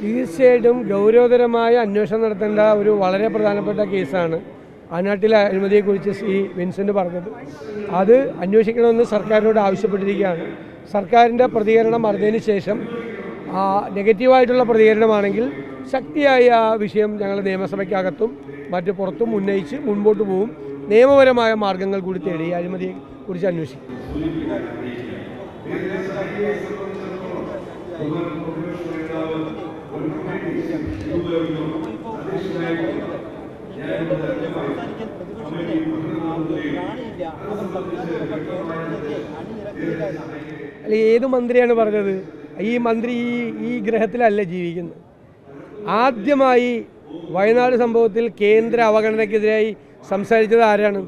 തീർച്ചയായിട്ടും ഗൗരവതരമായ അന്വേഷണം നടത്തേണ്ട ഒരു വളരെ പ്രധാനപ്പെട്ട കേസാണ് വയനാട്ടിലെ അഴിമതിയെക്കുറിച്ച് ശ്രീ വിൻസെൻ്റ് പറഞ്ഞത്. അത് അന്വേഷിക്കണമെന്ന് സർക്കാരിനോട് ആവശ്യപ്പെട്ടിരിക്കുകയാണ്. സർക്കാരിൻ്റെ പ്രതികരണം അറിഞ്ഞതിന് ശേഷം നെഗറ്റീവായിട്ടുള്ള പ്രതികരണമാണെങ്കിൽ ശക്തിയായ ആ വിഷയം ഞങ്ങൾ നിയമസഭയ്ക്കകത്തും മറ്റു പുറത്തും ഉന്നയിച്ച് മുൻപോട്ട് പോകും. നിയമപരമായ മാർഗങ്ങൾ കൂടി തേടി ഈ അഴിമതിയെക്കുറിച്ച് അന്വേഷിക്കും. അല്ല, ഏത് മന്ത്രിയാണ് പറഞ്ഞത്? ഈ മന്ത്രി ഈ ഗ്രഹത്തിലല്ല ജീവിക്കുന്നത്. ആദ്യമായി വയനാട് സംഭവത്തിൽ കേന്ദ്ര അവഗണനയ്ക്കെതിരായി സംസാരിച്ചത് ആരാണ്?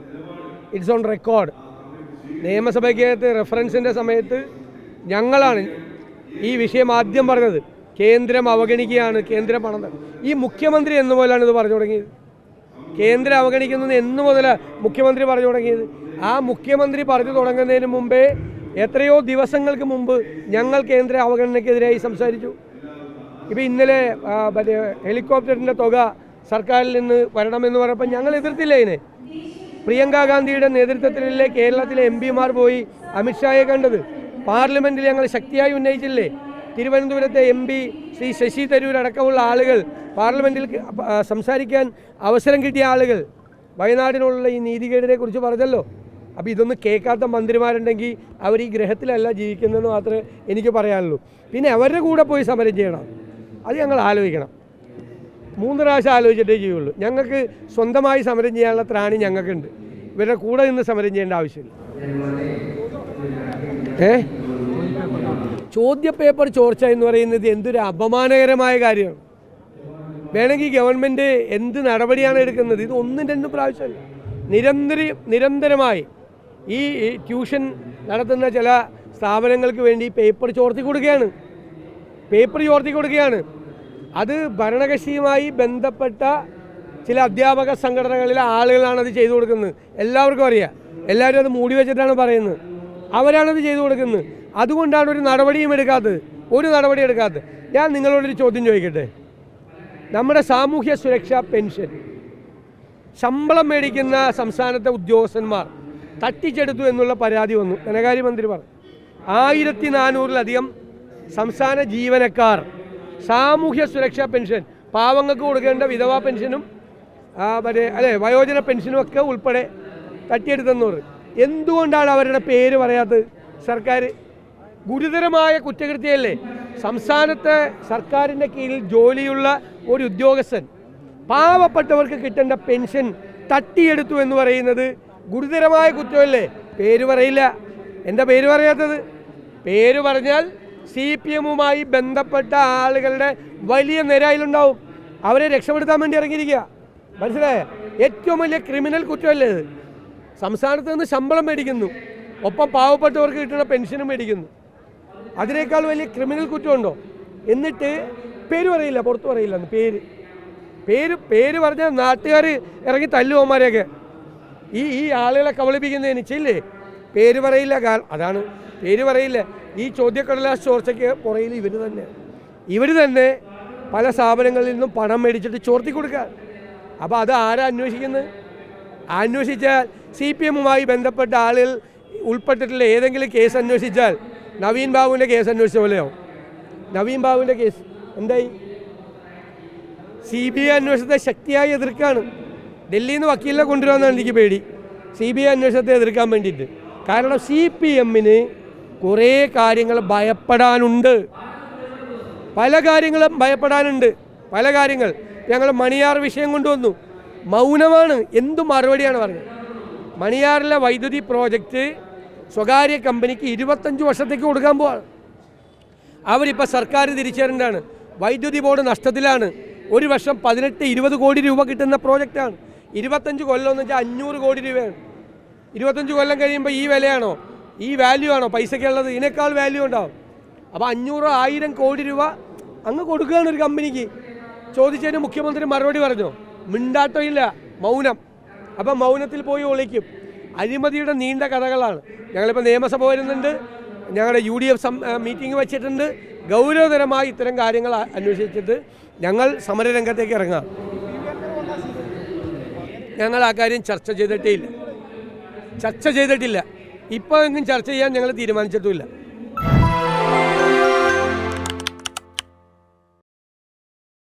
It's on record. നിയമസഭയ്ക്കകത്ത് റെഫറൻസിൻ്റെ സമയത്ത് ഞങ്ങളാണ് ഈ വിഷയം ആദ്യം പറഞ്ഞത്. കേന്ദ്രം അവഗണിക്കുകയാണ്, കേന്ദ്രം പണം. ഈ മുഖ്യമന്ത്രി എന്ന് മുതലാണ് ഇത് പറഞ്ഞു തുടങ്ങിയത്? കേന്ദ്രം അവഗണിക്കുന്നത് എന്ന് മുതലാണ് മുഖ്യമന്ത്രി പറഞ്ഞു തുടങ്ങിയത്? ആ മുഖ്യമന്ത്രി പറഞ്ഞു തുടങ്ങുന്നതിന് മുമ്പേ എത്രയോ ദിവസങ്ങൾക്ക് മുമ്പ് ഞങ്ങൾ കേന്ദ്ര അവഗണനയ്ക്കെതിരായി സംസാരിച്ചു. ഇപ്പോൾ ഇന്നലെ മറ്റേ ഹെലികോപ്റ്ററിൻ്റെ തുക സർക്കാരിൽ നിന്ന് വരണമെന്ന് പറഞ്ഞപ്പോൾ ഞങ്ങൾ എതിർത്തില്ല. ഇതിനെ പ്രിയങ്ക ഗാന്ധിയുടെ നേതൃത്വത്തിലല്ലേ കേരളത്തിലെ MP-മാർ പോയി അമിത്ഷായെ കണ്ടത്? പാർലമെൻറ്റിൽ ഞങ്ങൾ ശക്തിയായി ഉന്നയിച്ചില്ലേ? തിരുവനന്തപുരത്തെ MP ശ്രീ ശശി തരൂർ അടക്കമുള്ള ആളുകൾ, പാർലമെൻറ്റിൽ സംസാരിക്കാൻ അവസരം കിട്ടിയ ആളുകൾ വയനാടിനുള്ള ഈ നീതികേടിനെ കുറിച്ച് പറഞ്ഞല്ലോ. അപ്പോൾ ഇതൊന്നും കേൾക്കാത്ത മന്ത്രിമാരുണ്ടെങ്കിൽ അവർ ഈ ഗ്രഹത്തിലല്ല ജീവിക്കുന്നതെന്ന് മാത്രമേ എനിക്ക് പറയാനുള്ളൂ. പിന്നെ അവരുടെ കൂടെ പോയി സമരം ചെയ്യണം, അത് ഞങ്ങൾ ആലോചിക്കണം. 3 പ്രാവശ്യം ആലോചിച്ചിട്ടേ ചെയ്യുള്ളൂ. ഞങ്ങൾക്ക് സ്വന്തമായി സമരം ചെയ്യാനുള്ള ത്രാണി ഞങ്ങൾക്കുണ്ട്. ഇവരുടെ കൂടെ നിന്ന് സമരം ചെയ്യേണ്ട ആവശ്യമില്ല. ചോദ്യപേപ്പർ ചോർച്ച എന്ന് പറയുന്നത് എന്തൊരു അപമാനകരമായ കാര്യമാണ്. വേണമെങ്കിൽ ഗവൺമെൻറ് എന്ത് നടപടിയാണ് എടുക്കുന്നത്? ഇത് 1-2 പ്രാവശ്യമല്ല, നിരന്തരമായി ഈ ട്യൂഷൻ നടത്തുന്ന ചില സ്ഥാപനങ്ങൾക്ക് വേണ്ടി പേപ്പർ ചോർത്തി കൊടുക്കുകയാണ്. അത് ഭരണകക്ഷിയുമായി ബന്ധപ്പെട്ട ചില അധ്യാപക സംഘടനകളിലെ ആളുകളാണത് ചെയ്തു കൊടുക്കുന്നത്. എല്ലാവർക്കും അറിയാം. എല്ലാവരും അത് മൂടി വെച്ചിട്ടാണ് പറയുന്നത്. അവരാണത് ചെയ്തു കൊടുക്കുന്നത്. അതുകൊണ്ടാണ് ഒരു നടപടി എടുക്കാത്തത്. ഞാൻ നിങ്ങളോടൊരു ചോദ്യം ചോദിക്കട്ടെ. നമ്മുടെ സാമൂഹ്യ സുരക്ഷാ പെൻഷൻ ശമ്പളം മേടിക്കുന്ന സംസ്ഥാനത്തെ ഉദ്യോഗസ്ഥന്മാർ തട്ടിച്ചെടുത്തു എന്നുള്ള പരാതി വന്നു. ധനകാര്യമന്ത്രി പറഞ്ഞു 1400-ലധികം സംസ്ഥാന ജീവനക്കാർ സാമൂഹ്യ സുരക്ഷാ പെൻഷൻ, പാവങ്ങൾക്ക് കൊടുക്കേണ്ട വിധവാ പെൻഷനും വയോജന പെൻഷനും ഒക്കെ ഉൾപ്പെടെ തട്ടിയെടുത്തെന്ന് പറഞ്ഞു. എന്തുകൊണ്ടാണ് അവരുടെ പേര് പറയാത്തത്? സർക്കാർ ഗുരുതരമായ കുറ്റകൃത്യമല്ലേ? സംസ്ഥാനത്തെ സർക്കാരിൻ്റെ കീഴിൽ ജോലിയുള്ള ഒരു ഉദ്യോഗസ്ഥൻ പാവപ്പെട്ടവർക്ക് കിട്ടേണ്ട പെൻഷൻ തട്ടിയെടുത്തു എന്ന് പറയുന്നത് ഗുരുതരമായ കുറ്റമല്ലേ? പേര് പറയില്ല. എന്താ പേര് പറയാത്തത്? പേര് പറഞ്ഞാൽ CPM-വുമായി ബന്ധപ്പെട്ട ആളുകളുടെ വലിയ നിരയിലുണ്ടാവും. അവരെ രക്ഷപ്പെടുത്താൻ വേണ്ടി ഇറങ്ങിയിരിക്കുക. മനസ്സിലായ? ഏറ്റവും വലിയ ക്രിമിനൽ കുറ്റമല്ലേ ഇത്? സംസ്ഥാനത്ത് നിന്ന് ശമ്പളം മേടിക്കുന്നു, ഒപ്പം പാവപ്പെട്ടവർക്ക് കിട്ടുന്ന പെൻഷനും മേടിക്കുന്നു. അതിനേക്കാൾ വലിയ ക്രിമിനൽ കുറ്റമുണ്ടോ? എന്നിട്ട് പേര് പറയില്ല, പുറത്ത് പറയില്ല. പേര് പറഞ്ഞാൽ നാട്ടുകാർ ഇറങ്ങി തല്ലുവന്മാരെയൊക്കെ. ഈ ആളുകളെ കബളിപ്പിക്കുന്നതിന് ചെയ്യില്ലേ? പേര് പറയില്ല. അതാണ് പേര് പറയില്ല. ഈ ചോദ്യക്കടലാസ് ചോർച്ചയ്ക്ക് പുറയിൽ ഇവർ തന്നെ പല സ്ഥാപനങ്ങളിൽ നിന്നും പണം മേടിച്ചിട്ട് ചോർത്തി കൊടുക്കുക. അപ്പോൾ അത് ആരാ അന്വേഷിക്കുന്നത്? അന്വേഷിച്ചാൽ CPM-വുമായി ബന്ധപ്പെട്ട ആളുകൾ ഉൾപ്പെട്ടിട്ടുള്ള ഏതെങ്കിലും കേസ് അന്വേഷിച്ചാൽ നവീൻ ബാബുവിൻ്റെ കേസ് അന്വേഷിച്ച പോലെയാവും. നവീൻ ബാബുവിൻ്റെ കേസ് എന്തായി? CBI അന്വേഷണത്തെ ശക്തിയായി എതിർക്കാണ്. ഡൽഹിയിൽ നിന്ന് വക്കീലിനെ കൊണ്ടുവരാമെന്നാണ് എനിക്ക് പേടി, CBI അന്വേഷണത്തെ എതിർക്കാൻ വേണ്ടിയിട്ട്. കാരണം CPM-ന് കുറേ കാര്യങ്ങൾ ഭയപ്പെടാനുണ്ട്. പല കാര്യങ്ങൾ. ഞങ്ങൾ മണിയാർ വിഷയം കൊണ്ടുവന്നു. മൗനമാണ്. എന്തു മറുപടിയാണ് പറഞ്ഞത്? മണിയാറിലെ വൈദ്യുതി പ്രോജക്റ്റ് സ്വകാര്യ കമ്പനിക്ക് 25 വർഷത്തേക്ക് കൊടുക്കാൻ പോവാണ്. അവരിപ്പോൾ സർക്കാർ തിരിച്ചറിഞ്ഞാണ്. വൈദ്യുതി ബോർഡ് നഷ്ടത്തിലാണ്. ഒരു വർഷം 18-20 കോടി രൂപ കിട്ടുന്ന പ്രോജക്റ്റാണ്. 25 കൊല്ലം എന്ന് വെച്ചാൽ 500 കോടി രൂപയാണ്. 25 കൊല്ലം കഴിയുമ്പോൾ ഈ വിലയാണോ, ഈ വാല്യൂ ആണോ പൈസയ്ക്കുള്ളത്? ഇതിനേക്കാൾ വാല്യൂ ഉണ്ടാവും. അപ്പോൾ 500-1000 കോടി രൂപ അങ്ങ് കൊടുക്കുകയാണ് ഒരു കമ്പനിക്ക്. ചോദിച്ചതിന് മുഖ്യമന്ത്രി മറുപടി പറഞ്ഞോ? മിണ്ടാട്ടോ ഇല്ല, മൗനം. അപ്പം മൗനത്തിൽ പോയി ഒളിക്കും. അഴിമതിയുടെ നീണ്ട കഥകളാണ്. ഞങ്ങളിപ്പോൾ നിയമസഭ വരുന്നുണ്ട്, ഞങ്ങളുടെ UDF മീറ്റിംഗ് വെച്ചിട്ടുണ്ട്, ഗൗരവതരമായി ഇത്തരം കാര്യങ്ങൾ അന്വേഷിച്ചിട്ട് ഞങ്ങൾ സമരരംഗത്തേക്ക് ഇറങ്ങാം. ഞങ്ങൾ ആ കാര്യം ചർച്ച ചെയ്തിട്ടില്ല. ഇപ്പോൾ ഒന്നും ചർച്ച ചെയ്യാൻ ഞങ്ങൾ തീരുമാനിച്ചിട്ടുമില്ല.